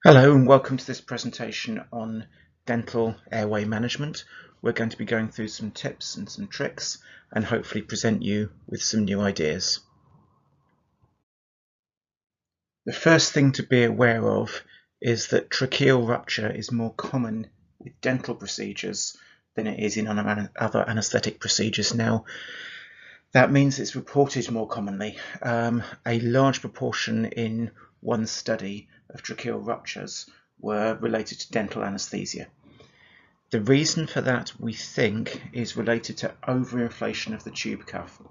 Hello and welcome to this presentation on dental airway management. We're going to be going through some tips and some tricks and hopefully present you with some new ideas. The first thing to be aware of is that tracheal rupture is more common with dental procedures than it is in other anaesthetic procedures. Now, that means it's reported more commonly. A large proportion in one study of tracheal ruptures were related to dental anaesthesia. The reason for that, we think, is related to overinflation of the tube cuff.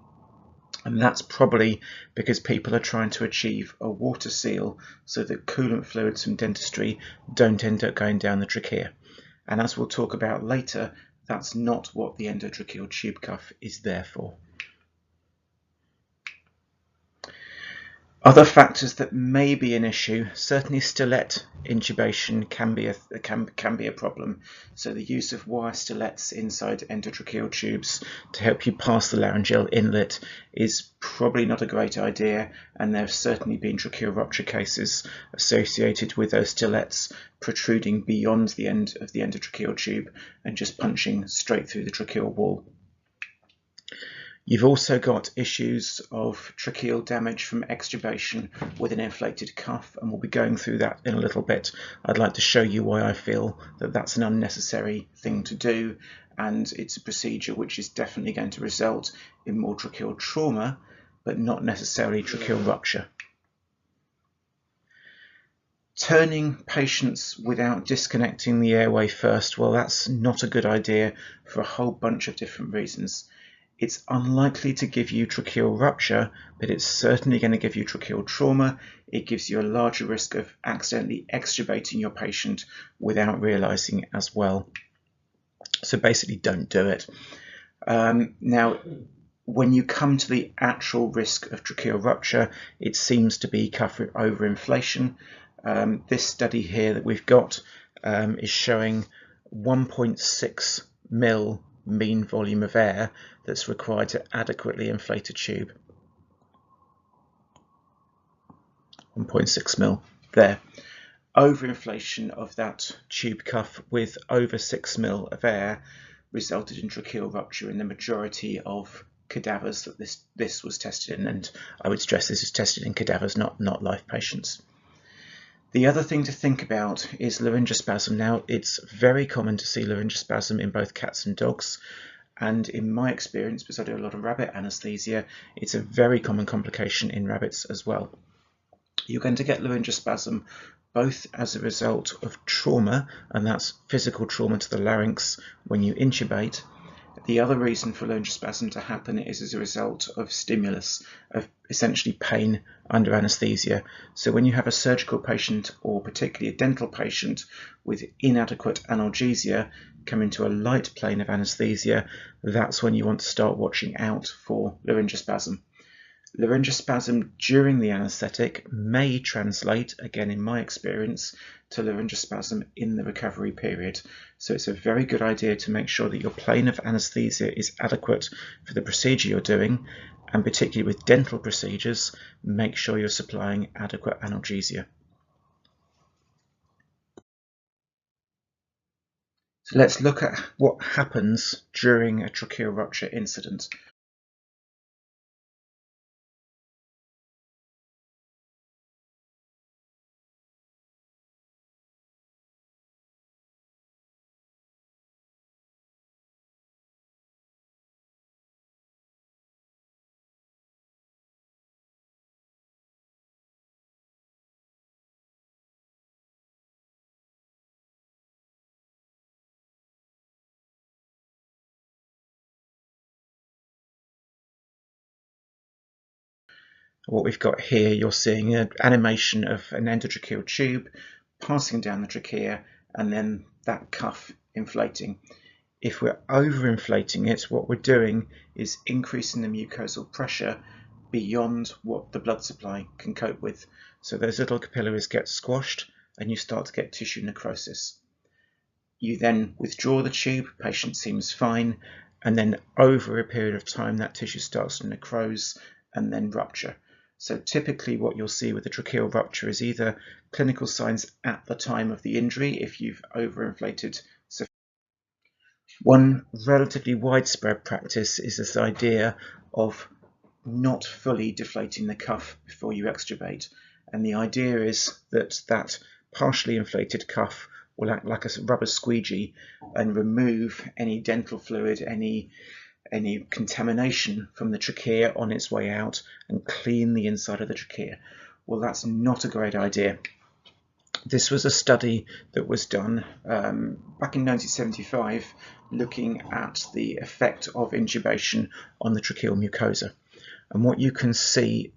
And that's probably because people are trying to achieve a water seal so that coolant fluids from dentistry don't end up going down the trachea. And as we'll talk about later, that's not what the endotracheal tube cuff is there for. Other factors that may be an issue, certainly stiletto intubation can be a problem. So the use of wire stillets inside endotracheal tubes to help you pass the laryngeal inlet is probably not a great idea, and there have certainly been tracheal rupture cases associated with those stillets protruding beyond the end of the endotracheal tube and just punching straight through the tracheal wall. You've also got issues of tracheal damage from extubation with an inflated cuff, and we'll be going through that in a little bit. I'd like to show you why I feel that that's an unnecessary thing to do, and it's a procedure which is definitely going to result in more tracheal trauma, but not necessarily tracheal rupture. Turning patients without disconnecting the airway first, well, that's not a good idea for a whole bunch of different reasons. It's unlikely to give you tracheal rupture, but it's certainly going to give you tracheal trauma. It gives you a larger risk of accidentally extubating your patient without realizing as well. So basically, don't do it. Now, when you come to the actual risk of tracheal rupture, it seems to be cuff overinflation. This study here that we've got is showing 1.6 mil mean volume of air that's required to adequately inflate a tube. 1.6 mil there. Overinflation of that tube cuff with over 6 mil of air resulted in tracheal rupture in the majority of cadavers that this was tested in, and I would stress this is tested in cadavers, not live patients. The other thing to think about is laryngospasm. Now, it's very common to see laryngospasm in both cats and dogs, and in my experience, because I do a lot of rabbit anaesthesia, it's a very common complication in rabbits as well. You're going to get laryngospasm both as a result of trauma, and that's physical trauma to the larynx when you intubate. The other reason for laryngospasm to happen is as a result of stimulus, of essentially pain under anaesthesia. So when you have a surgical patient, or particularly a dental patient, with inadequate analgesia come into a light plane of anaesthesia, that's when you want to start watching out for laryngospasm. Laryngospasm during the anaesthetic may translate, again in my experience, to laryngospasm in the recovery period. So it's a very good idea to make sure that your plane of anaesthesia is adequate for the procedure you're doing, and particularly with dental procedures, make sure you're supplying adequate analgesia. So let's look at what happens during a tracheal rupture incident. What we've got here, you're seeing an animation of an endotracheal tube passing down the trachea and then that cuff inflating. If we're overinflating it, what we're doing is increasing the mucosal pressure beyond what the blood supply can cope with. So those little capillaries get squashed and you start to get tissue necrosis. You then withdraw the tube, patient seems fine, and then over a period of time that tissue starts to necrose and then rupture. So typically what you'll see with a tracheal rupture is either clinical signs at the time of the injury if you've overinflated. One relatively widespread practice is this idea of not fully deflating the cuff before you extubate. And the idea is that that partially inflated cuff will act like a rubber squeegee and remove any dental fluid, any contamination from the trachea on its way out and clean the inside of the trachea. Well, that's not a great idea. This was a study that was done back in 1975 looking at the effect of intubation on the tracheal mucosa. And what you can see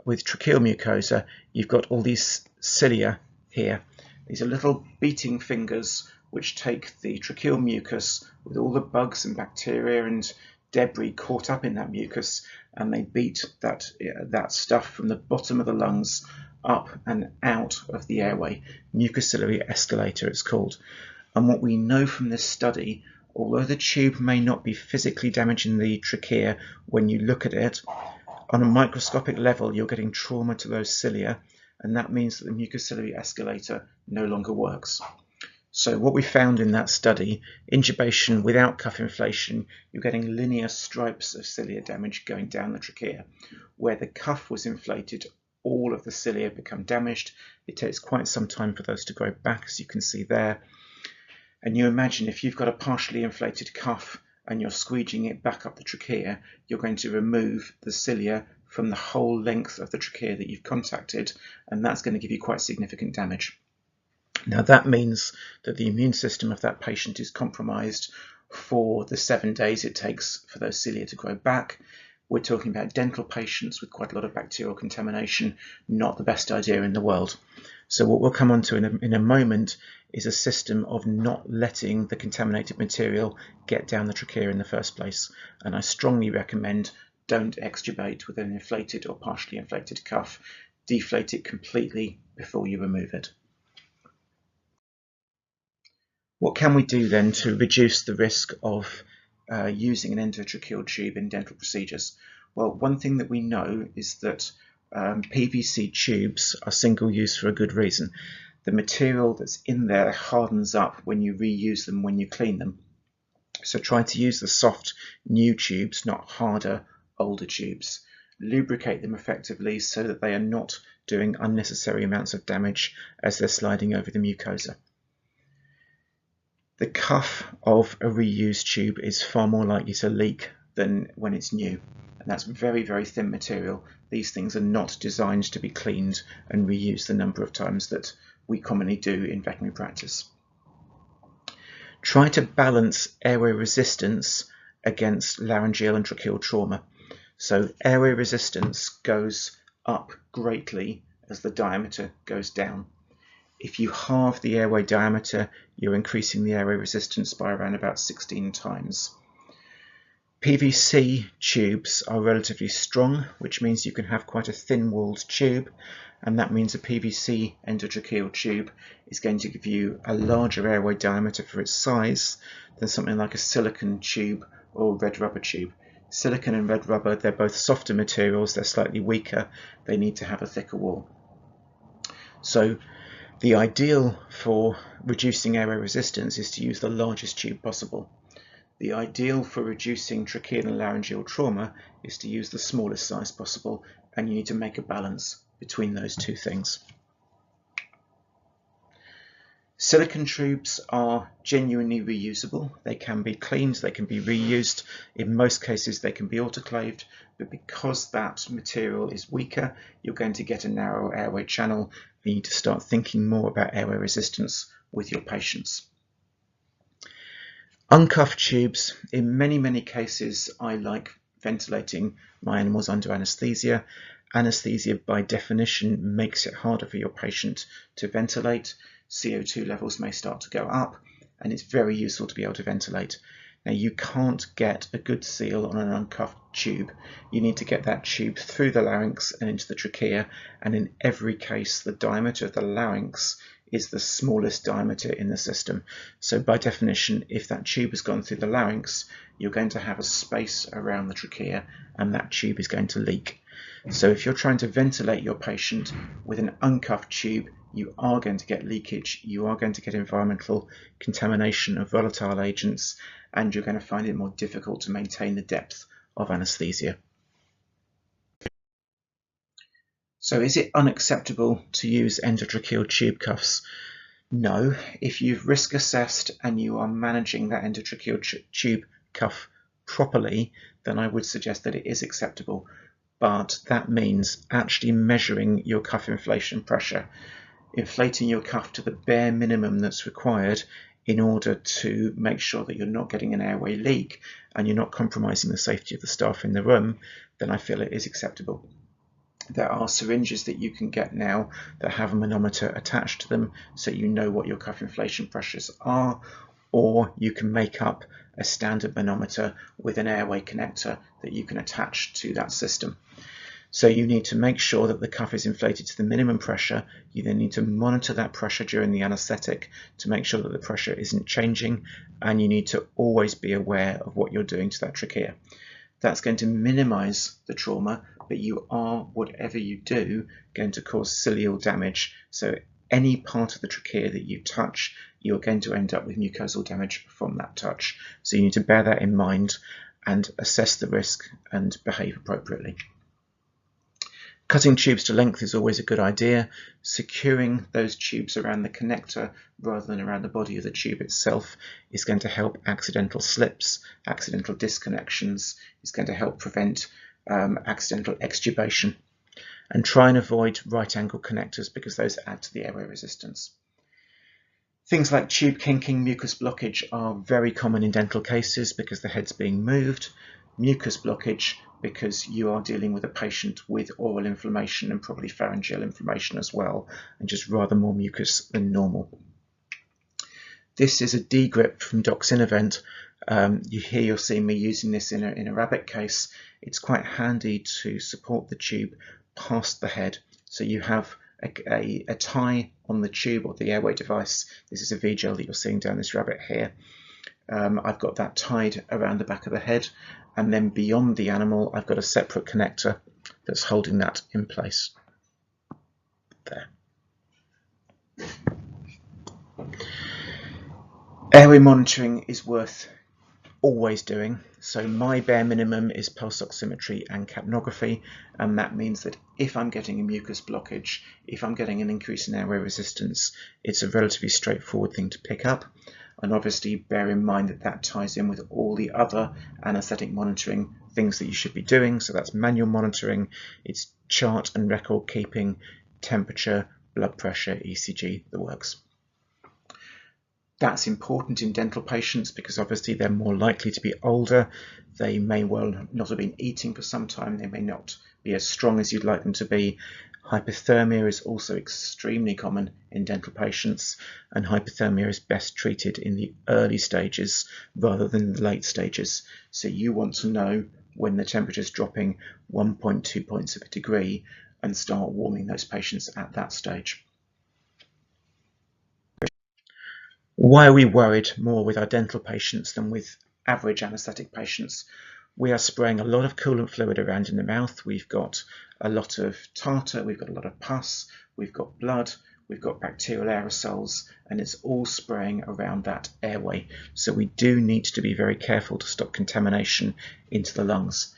with tracheal mucosa, you've got all these cilia here. These are little beating fingers which take the tracheal mucus with all the bugs and bacteria and debris caught up in that mucus, and they beat that stuff from the bottom of the lungs up and out of the airway. Mucociliary escalator it's called. And what we know from this study, although the tube may not be physically damaging the trachea when you look at it, on a microscopic level you're getting trauma to those cilia, and that means that the mucociliary escalator no longer works. So what we found in that study, intubation without cuff inflation, you're getting linear stripes of cilia damage going down the trachea. Where the cuff was inflated, all of the cilia become damaged. It takes quite some time for those to grow back, as you can see there. And you imagine if you've got a partially inflated cuff and you're squeegeeing it back up the trachea, you're going to remove the cilia from the whole length of the trachea that you've contacted, and that's going to give you quite significant damage. Now that means that the immune system of that patient is compromised for the 7 days it takes for those cilia to grow back. We're talking about dental patients with quite a lot of bacterial contamination, not the best idea in the world. So what we'll come on to in a moment is a system of not letting the contaminated material get down the trachea in the first place. And I strongly recommend don't extubate with an inflated or partially inflated cuff. Deflate it completely before you remove it. What can we do then to reduce the risk of using an endotracheal tube in dental procedures? Well, one thing that we know is that PVC tubes are single use for a good reason. The material that's in there hardens up when you reuse them, when you clean them. So try to use the soft new tubes, not harder older tubes. Lubricate them effectively so that they are not doing unnecessary amounts of damage as they're sliding over the mucosa. The cuff of a reused tube is far more likely to leak than when it's new, and that's very, very thin material. These things are not designed to be cleaned and reused the number of times that we commonly do in veterinary practice. Try to balance airway resistance against laryngeal and tracheal trauma. So airway resistance goes up greatly as the diameter goes down. If you halve the airway diameter, you're increasing the airway resistance by around about 16 times. PVC tubes are relatively strong, which means you can have quite a thin-walled tube, and that means a PVC endotracheal tube is going to give you a larger airway diameter for its size than something like a silicone tube or a red rubber tube. Silicone and red rubber, they're both softer materials, they're slightly weaker, they need to have a thicker wall. So the ideal for reducing airway resistance is to use the largest tube possible. The ideal for reducing tracheal and laryngeal trauma is to use the smallest size possible, and you need to make a balance between those two things. Silicone tubes are genuinely reusable. They can be cleaned, they can be reused. In most cases they can be autoclaved, but because that material is weaker, you're going to get a narrow airway channel. You need to start thinking more about airway resistance with your patients. Uncuffed tubes, in many cases I like ventilating my animals under anaesthesia. Anaesthesia by definition makes it harder for your patient to ventilate. CO2 levels may start to go up, and it's very useful to be able to ventilate. Now you can't get a good seal on an uncuffed tube. You need to get that tube through the larynx and into the trachea, and in every case the diameter of the larynx is the smallest diameter in the system. So by definition, if that tube has gone through the larynx, you're going to have a space around the trachea and that tube is going to leak. So if you're trying to ventilate your patient with an uncuffed tube, you are going to get leakage, you are going to get environmental contamination of volatile agents, and you're going to find it more difficult to maintain the depth of anaesthesia. So is it unacceptable to use endotracheal tube cuffs? No. If you've risk assessed and you are managing that endotracheal tube cuff properly, then I would suggest that it is acceptable. But that means actually measuring your cuff inflation pressure, inflating your cuff to the bare minimum that's required in order to make sure that you're not getting an airway leak and you're not compromising the safety of the staff in the room, then I feel it is acceptable. There are syringes that you can get now that have a manometer attached to them, so you know what your cuff inflation pressures are, or you can make up a standard manometer with an airway connector that you can attach to that system. So you need to make sure that the cuff is inflated to the minimum pressure. You then need to monitor that pressure during the anaesthetic to make sure that the pressure isn't changing, and you need to always be aware of what you're doing to that trachea. That's going to minimize the trauma, but you are, whatever you do, going to cause cilial damage. So any part of the trachea that you touch, you're going to end up with mucosal damage from that touch. So you need to bear that in mind and assess the risk and behave appropriately. Cutting tubes to length is always a good idea. Securing those tubes around the connector rather than around the body of the tube itself is going to help accidental slips, accidental disconnections. It's going to help prevent accidental extubation. And try and avoid right angle connectors because those add to the airway resistance. Things like tube kinking, mucus blockage are very common in dental cases because the head's being moved. Mucus blockage because you are dealing with a patient with oral inflammation and probably pharyngeal inflammation as well, and just rather more mucus than normal. This is a D-grip from Doxinavent. You'll see me using this in a rabbit case. It's quite handy to support the tube past the head. So you have a tie on the tube or the airway device. This is a V-gel that you're seeing down this rabbit here. I've got that tied around the back of the head, and then beyond the animal I've got a separate connector that's holding that in place. There. Airway monitoring is worth always doing. So my bare minimum is pulse oximetry and capnography, and that means that if I'm getting a mucus blockage, if I'm getting an increase in airway resistance, it's a relatively straightforward thing to pick up. And obviously bear in mind that that ties in with all the other anaesthetic monitoring things that you should be doing. So that's manual monitoring, it's chart and record keeping, temperature, blood pressure, ECG, the works. That's important in dental patients because obviously they're more likely to be older. They may well not have been eating for some time. They may not be as strong as you'd like them to be. Hypothermia is also extremely common in dental patients, and hypothermia is best treated in the early stages rather than the late stages. So you want to know when the temperature is dropping 1.2 points of a degree and start warming those patients at that stage. Why are we worried more with our dental patients than with average anaesthetic patients? We are spraying a lot of coolant fluid around in the mouth. We've got a lot of tartar, we've got a lot of pus, we've got blood, we've got bacterial aerosols, and it's all spraying around that airway. So we do need to be very careful to stop contamination into the lungs.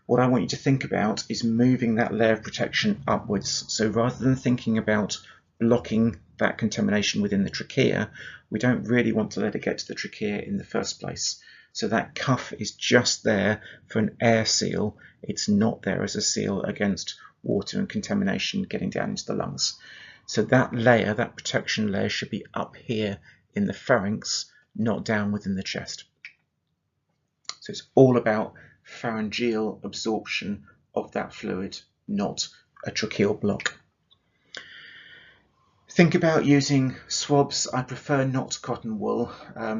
What I want you to think about is moving that layer of protection upwards. So rather than thinking about blocking that contamination within the trachea, we don't really want to let it get to the trachea in the first place. So that cuff is just there for an air seal. It's not there as a seal against water and contamination getting down into the lungs. So that layer, that protection layer, should be up here in the pharynx, not down within the chest. So it's all about pharyngeal absorption of that fluid, not a tracheal block. Think about using swabs. I prefer not cotton wool.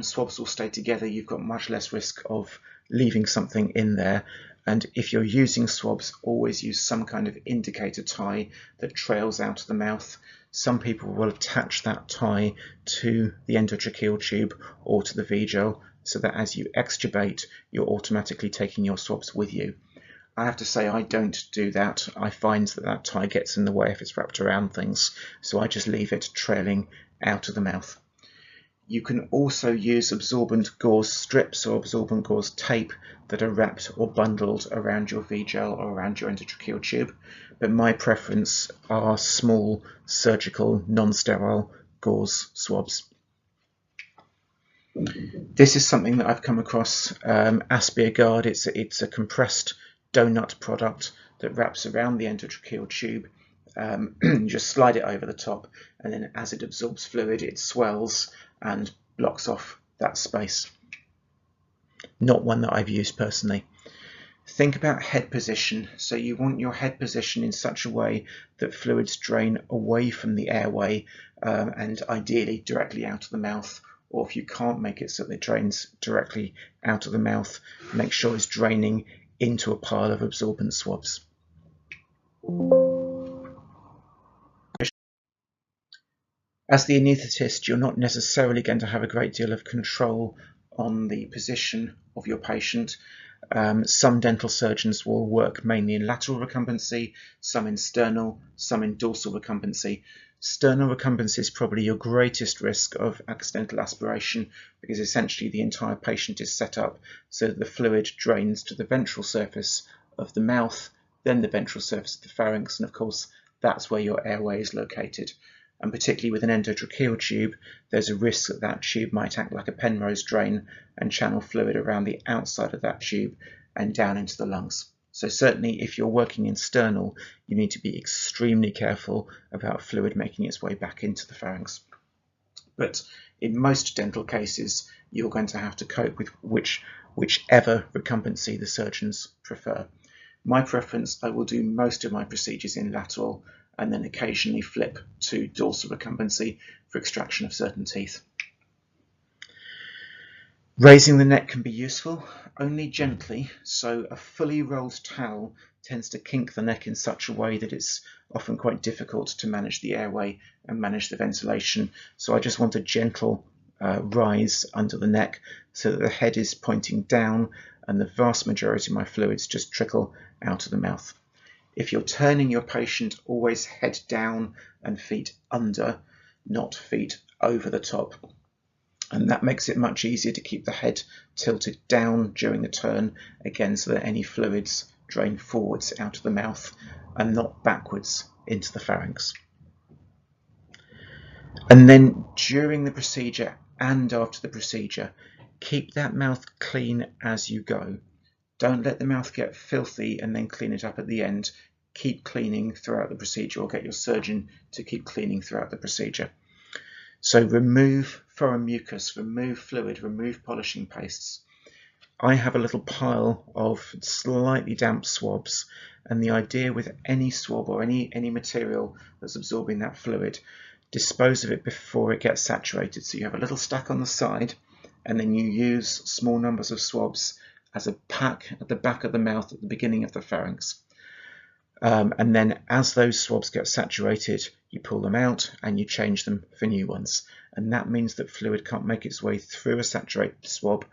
Swabs will stay together. You've got much less risk of leaving something in there. And if you're using swabs, always use some kind of indicator tie that trails out of the mouth. Some people will attach that tie to the endotracheal tube or to the V-gel so that as you extubate, you're automatically taking your swabs with you. I have to say I don't do that. I find that tie gets in the way if it's wrapped around things, so I just leave it trailing out of the mouth. You can also use absorbent gauze strips or absorbent gauze tape that are wrapped or bundled around your V-gel or around your endotracheal tube, but my preference are small surgical non-sterile gauze swabs. This is something that I've come across, Aspiagard. It's a compressed donut product that wraps around the endotracheal tube. You just slide it over the top, and then as it absorbs fluid, it swells and blocks off that space. Not one that I've used personally. Think about head position. So you want your head position in such a way that fluids drain away from the airway and ideally directly out of the mouth, or if you can't make it so that it drains directly out of the mouth, make sure it's draining into a pile of absorbent swabs. As the anaesthetist, you're not necessarily going to have a great deal of control on the position of your patient. Some dental surgeons will work mainly in lateral recumbency, some in sternal, some in dorsal recumbency. Sternal recumbency is probably your greatest risk of accidental aspiration, because essentially the entire patient is set up so that the fluid drains to the ventral surface of the mouth, then the ventral surface of the pharynx, and of course that's where your airway is located. And particularly with an endotracheal tube, there's a risk that that tube might act like a Penrose drain and channel fluid around the outside of that tube and down into the lungs. So certainly if you're working in sternal, you need to be extremely careful about fluid making its way back into the pharynx. But in most dental cases, you're going to have to cope with whichever recumbency the surgeons prefer. My preference, I will do most of my procedures in lateral and then occasionally flip to dorsal recumbency for extraction of certain teeth. Raising the neck can be useful, only gently, so a fully rolled towel tends to kink the neck in such a way that it's often quite difficult to manage the airway and manage the ventilation. So I just want a gentle rise under the neck so that the head is pointing down and the vast majority of my fluids just trickle out of the mouth. If you're turning your patient, always head down and feet under, not feet over the top. And that makes it much easier to keep the head tilted down during the turn, again, so that any fluids drain forwards out of the mouth and not backwards into the pharynx. And then during the procedure and after the procedure, keep that mouth clean as you go. Don't let the mouth get filthy and then clean it up at the end. Keep cleaning throughout the procedure, or get your surgeon to keep cleaning throughout the procedure. So remove foreign mucus, remove fluid, remove polishing pastes. I have a little pile of slightly damp swabs, and the idea with any swab or any material that's absorbing that fluid, dispose of it before it gets saturated. So you have a little stack on the side, and then you use small numbers of swabs as a pack at the back of the mouth at the beginning of the pharynx. And then as those swabs get saturated, you pull them out and you change them for new ones. And that means that fluid can't make its way through a saturated swab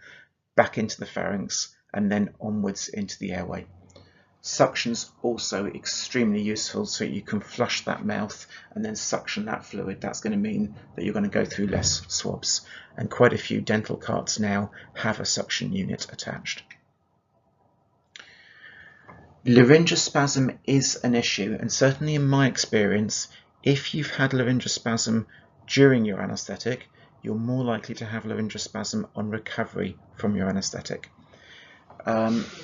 back into the pharynx and then onwards into the airway. Suction's also extremely useful, so you can flush that mouth and then suction that fluid. That's going to mean that you're going to go through less swabs. And quite a few dental carts now have a suction unit attached. Laryngospasm is an issue, and certainly in my experience, if you've had laryngospasm during your anaesthetic, you're more likely to have laryngospasm on recovery from your anaesthetic.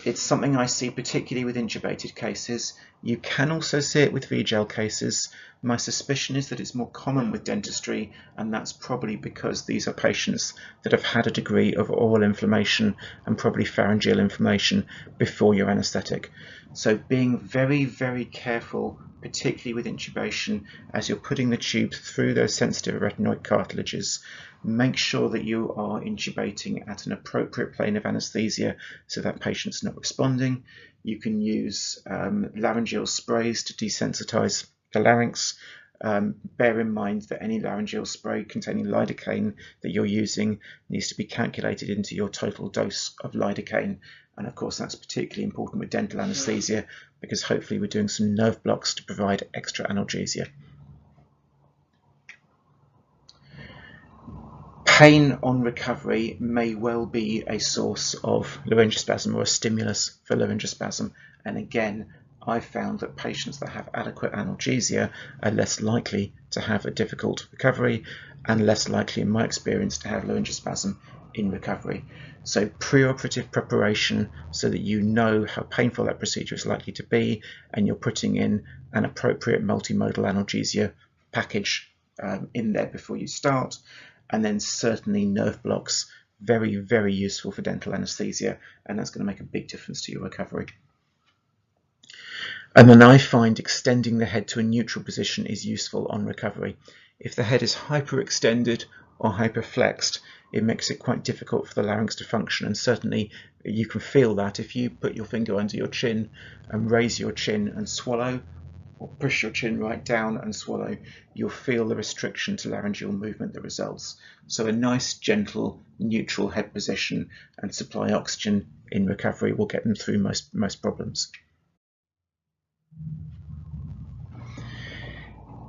It's something I see particularly with intubated cases. You can also see it with V-gel cases. My suspicion is that it's more common with dentistry, and that's probably because these are patients that have had a degree of oral inflammation and probably pharyngeal inflammation before your anaesthetic. So being very, very careful, particularly with intubation, as you're putting the tube through those sensitive arytenoid cartilages, make sure that you are intubating at an appropriate plane of anaesthesia so that patient's not responding. You can use laryngeal sprays to desensitize the larynx. Bear in mind that any laryngeal spray containing lidocaine that you're using needs to be calculated into your total dose of lidocaine, And of course, that's particularly important with dental anaesthesia because hopefully we're doing some nerve blocks to provide extra analgesia. Pain on recovery may well be a source of laryngospasm or a stimulus for laryngospasm. And again, I've found that patients that have adequate analgesia are less likely to have a difficult recovery and less likely, in my experience, to have laryngospasm in recovery. So preoperative preparation so that you know how painful that procedure is likely to be, and you're putting in an appropriate multimodal analgesia package in there before you start. And then certainly nerve blocks, very, very useful for dental anaesthesia, and that's going to make a big difference to your recovery. And then I find extending the head to a neutral position is useful on recovery. If the head is hyperextended or hyperflexed, it makes it quite difficult for the larynx to function, and certainly you can feel that if you put your finger under your chin and raise your chin and swallow, or push your chin right down and swallow, you'll feel the restriction to laryngeal movement that results. So a nice, gentle, neutral head position and supply oxygen in recovery will get them through most problems.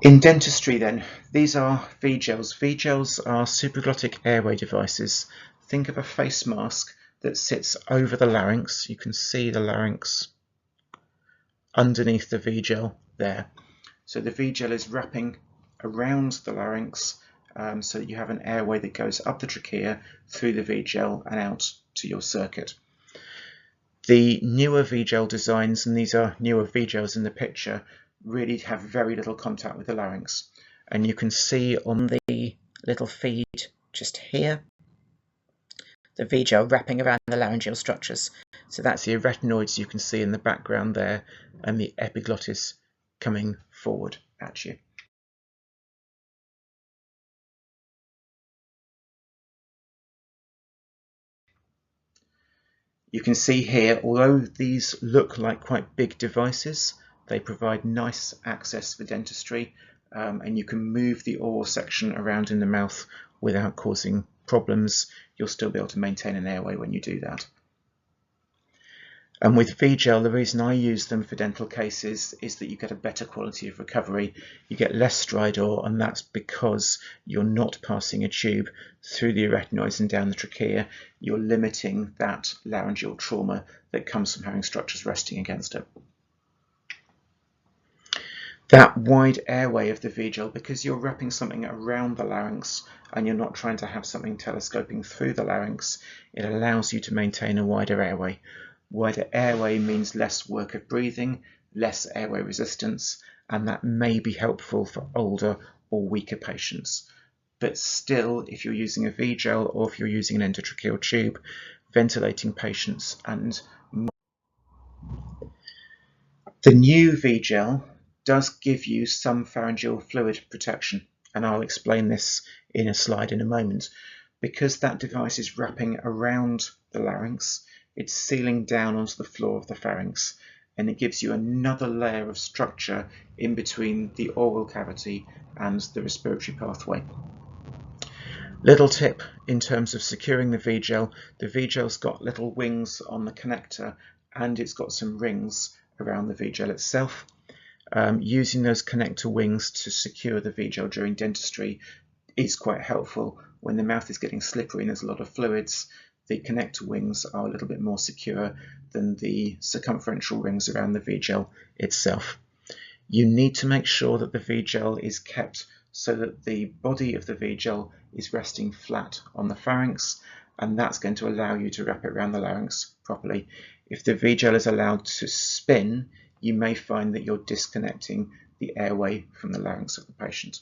In dentistry then, these are V-gels. V-gels are supraglottic airway devices. Think of a face mask that sits over the larynx. You can see the larynx underneath the V-gel there. So the V-gel is wrapping around the larynx so that you have an airway that goes up the trachea through the V-gel and out to your circuit. The newer V-gel designs, and these are newer V-gels in the picture, really have very little contact with the larynx. And you can see on the little feed just here, the V-gel wrapping around the laryngeal structures. So that's the arytenoids you can see in the background there, and the epiglottis coming forward at you. You can see here, although these look like quite big devices, they provide nice access for dentistry, and you can move the oral section around in the mouth without causing problems. You'll still be able to maintain an airway when you do that. And with V-gel, the reason I use them for dental cases is that you get a better quality of recovery. You get less stridor, and that's because you're not passing a tube through the arytenoids and down the trachea. You're limiting that laryngeal trauma that comes from having structures resting against it. That wide airway of the V-gel, because you're wrapping something around the larynx and you're not trying to have something telescoping through the larynx, it allows you to maintain a wider airway. Wider airway means less work of breathing, less airway resistance, and that may be helpful for older or weaker patients. But still, if you're using a V-gel or if you're using an endotracheal tube, ventilating patients and the new V-gel does give you some pharyngeal fluid protection, and I'll explain this in a slide in a moment. Because that device is wrapping around the larynx, it's sealing down onto the floor of the pharynx, and it gives you another layer of structure in between the oral cavity and the respiratory pathway. Little tip in terms of securing the V-gel, the V-gel's got little wings on the connector and it's got some rings around the V-gel itself. Using those connector wings to secure the V-gel during dentistry is quite helpful. When the mouth is getting slippery and there's a lot of fluids, the connector wings are a little bit more secure than the circumferential rings around the V-gel itself. You need to make sure that the V-gel is kept so that the body of the V-gel is resting flat on the pharynx, and that's going to allow you to wrap it around the larynx properly. If the V-gel is allowed to spin, you may find that you're disconnecting the airway from the larynx of the patient.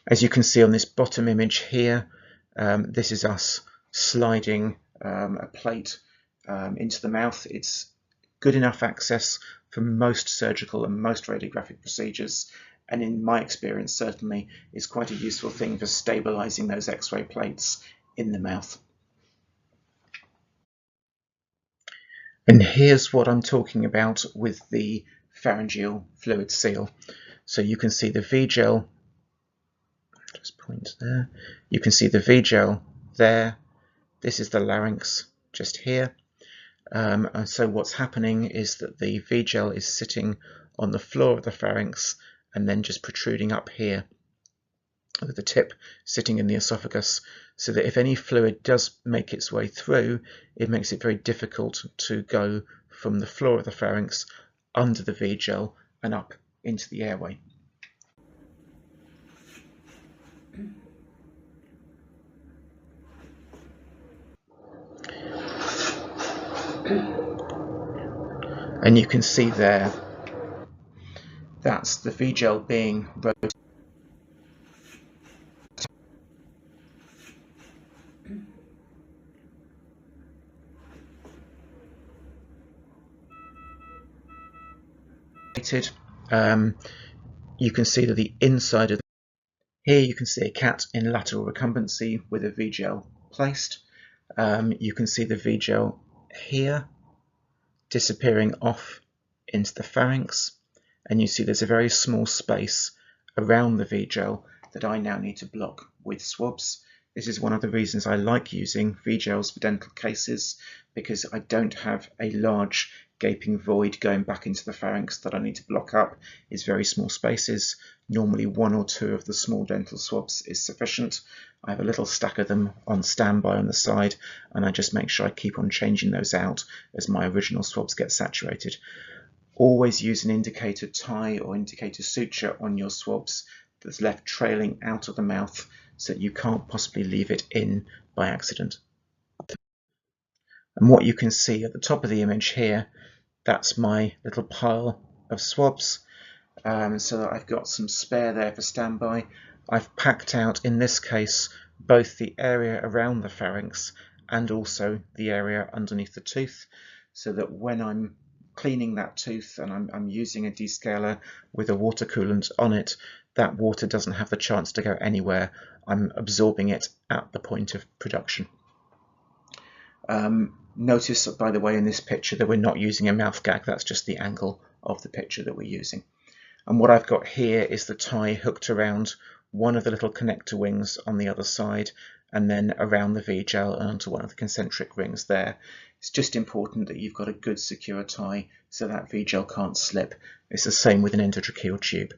As you can see on this bottom image here, this is us sliding a plate into the mouth. It's good enough access for most surgical and most radiographic procedures, and in my experience certainly is quite a useful thing for stabilizing those X-ray plates in the mouth. And here's what I'm talking about with the pharyngeal fluid seal. So you can see the V-gel, just point there, you can see the V-gel there. This is the larynx just here. And so what's happening is that the V-gel is sitting on the floor of the pharynx and then just protruding up here with the tip sitting in the esophagus, so that if any fluid does make its way through, it makes it very difficult to go from the floor of the pharynx under the V-gel and up into the airway. And you can see there, that's the V-gel being rotated. You can see that the inside of here you can see a cat in lateral recumbency with a V-gel placed. You can see the V-gel here disappearing off into the pharynx, and you see there's a very small space around the V-gel that I now need to block with swabs. This is one of the reasons I like using V-gels for dental cases, because I don't have a large gaping void going back into the pharynx that I need to block up. It's very small spaces. Normally 1 or 2 of the small dental swabs is sufficient. I have a little stack of them on standby on the side, and I just make sure I keep on changing those out as my original swabs get saturated. Always use an indicator tie or indicator suture on your swabs that's left trailing out of the mouth, so that you can't possibly leave it in by accident. And what you can see at the top of the image here, that's my little pile of swabs, so that I've got some spare there for standby. I've packed out, in this case, both the area around the pharynx and also the area underneath the tooth, so that when I'm cleaning that tooth and I'm using a descaler with a water coolant on it, that water doesn't have the chance to go anywhere. I'm absorbing it at the point of production. Notice, by the way, in this picture that we're not using a mouth gag. That's just the angle of the picture that we're using. And what I've got here is the tie hooked around one of the little connector wings on the other side, and then around the V-gel and onto one of the concentric rings there. It's just important that you've got a good secure tie so that V-gel can't slip. It's the same with an endotracheal tube.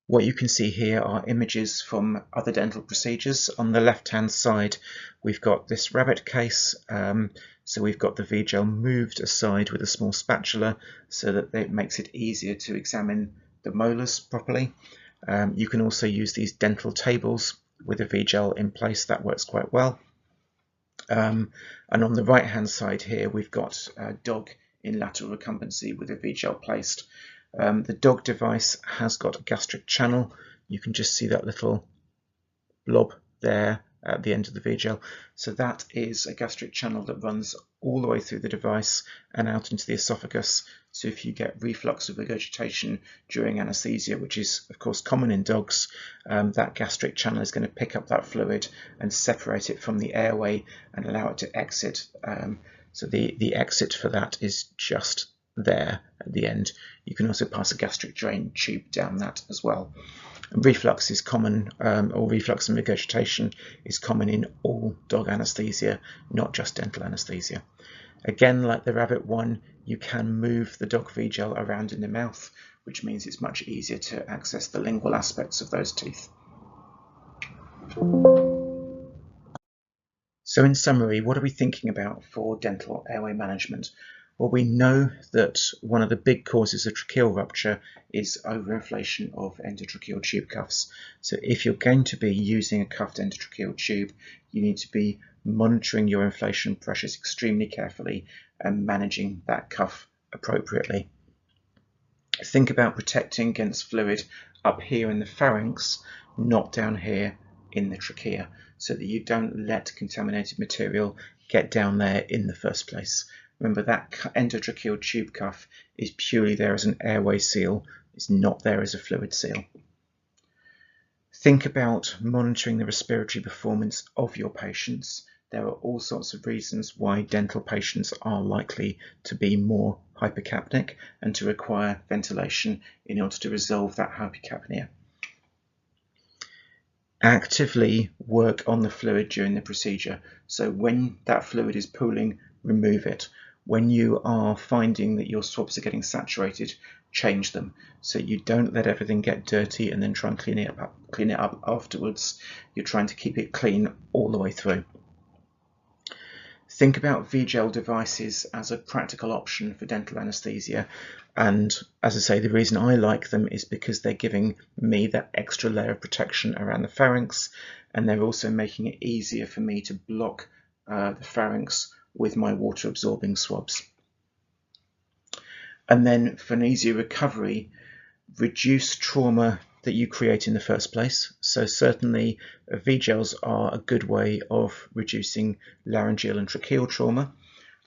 What you can see here are images from other dental procedures. On the left-hand side, we've got this rabbit case. So we've got the V-gel moved aside with a small spatula so that it makes it easier to examine the molars properly. You can also use these dental tables with a V-gel in place. That works quite well. And on the right-hand side here, we've got a dog in lateral recumbency with a V-gel placed. The dog device has got a gastric channel. You can just see that little blob there at the end of the V-gel. So that is a gastric channel that runs all the way through the device and out into the esophagus. So if you get reflux of regurgitation during anaesthesia, which is of course common in dogs, that gastric channel is going to pick up that fluid and separate it from the airway and allow it to exit. So the exit for that is just there at the end. You can also pass a gastric drain tube down that as well. And reflux is common, or reflux and regurgitation is common in all dog anaesthesia, not just dental anaesthesia. Again, like the rabbit one, you can move the dog V-gel around in the mouth, which means it's much easier to access the lingual aspects of those teeth. So in summary, what are we thinking about for dental airway management? Well, we know that one of the big causes of tracheal rupture is overinflation of endotracheal tube cuffs. So if you're going to be using a cuffed endotracheal tube, you need to be monitoring your inflation pressures extremely carefully and managing that cuff appropriately. Think about protecting against fluid up here in the pharynx, not down here in the trachea, so that you don't let contaminated material get down there in the first place. Remember, that endotracheal tube cuff is purely there as an airway seal. It's not there as a fluid seal. Think about monitoring the respiratory performance of your patients. There are all sorts of reasons why dental patients are likely to be more hypercapnic and to require ventilation in order to resolve that hypercapnia. Actively work on the fluid during the procedure. So when that fluid is pooling remove it. When you are finding that your swabs are getting saturated, change them. So you don't let everything get dirty and then try and clean it up afterwards. You're trying to keep it clean all the way through. Think about V-gel devices as a practical option for dental anaesthesia, and as I say, the reason I like them is because they're giving me that extra layer of protection around the pharynx, and they're also making it easier for me to block the pharynx with my water absorbing swabs. And then for an easier recovery, reduce trauma that you create in the first place. So certainly V-gels are a good way of reducing laryngeal and tracheal trauma,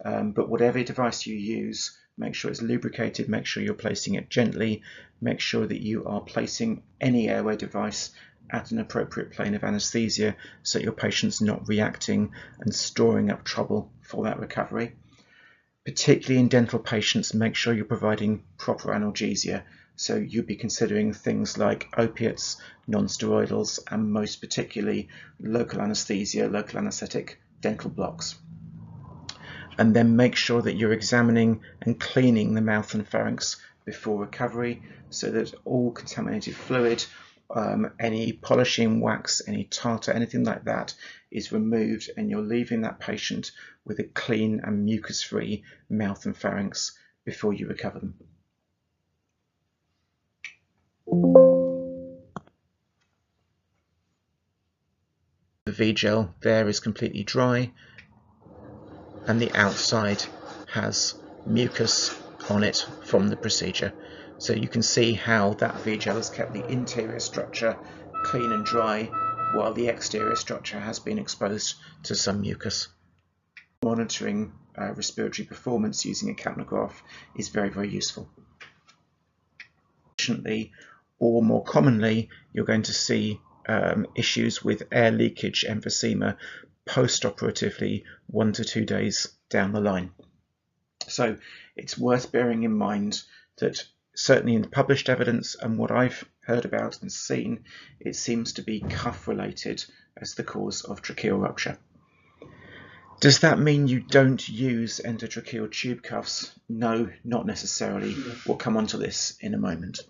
but whatever device you use, make sure it's lubricated, make sure you're placing it gently, make sure that you are placing any airway device at an appropriate plane of anaesthesia so your patient's not reacting and storing up trouble for that recovery. Particularly in dental patients, make sure you're providing proper analgesia. So you'd be considering things like opiates, non-steroidals, and most particularly local anaesthesia, local anaesthetic dental blocks. And then make sure that you're examining and cleaning the mouth and pharynx before recovery so that all contaminated fluid, any polishing wax, any tartar, anything like that is removed, and you're leaving that patient with a clean and mucus-free mouth and pharynx before you recover them. The V-gel there is completely dry, and the outside has mucus on it from the procedure. So you can see how that V-gel has kept the interior structure clean and dry while the exterior structure has been exposed to some mucus. Monitoring respiratory performance using a capnograph is very, very useful. Or more commonly, you're going to see issues with air leakage emphysema post-operatively 1 to 2 days down the line. So it's worth bearing in mind that certainly in the published evidence and what I've heard about and seen, it seems to be cuff related as the cause of tracheal rupture. Does that mean you don't use endotracheal tube cuffs? No, not necessarily. We'll come on to this in a moment.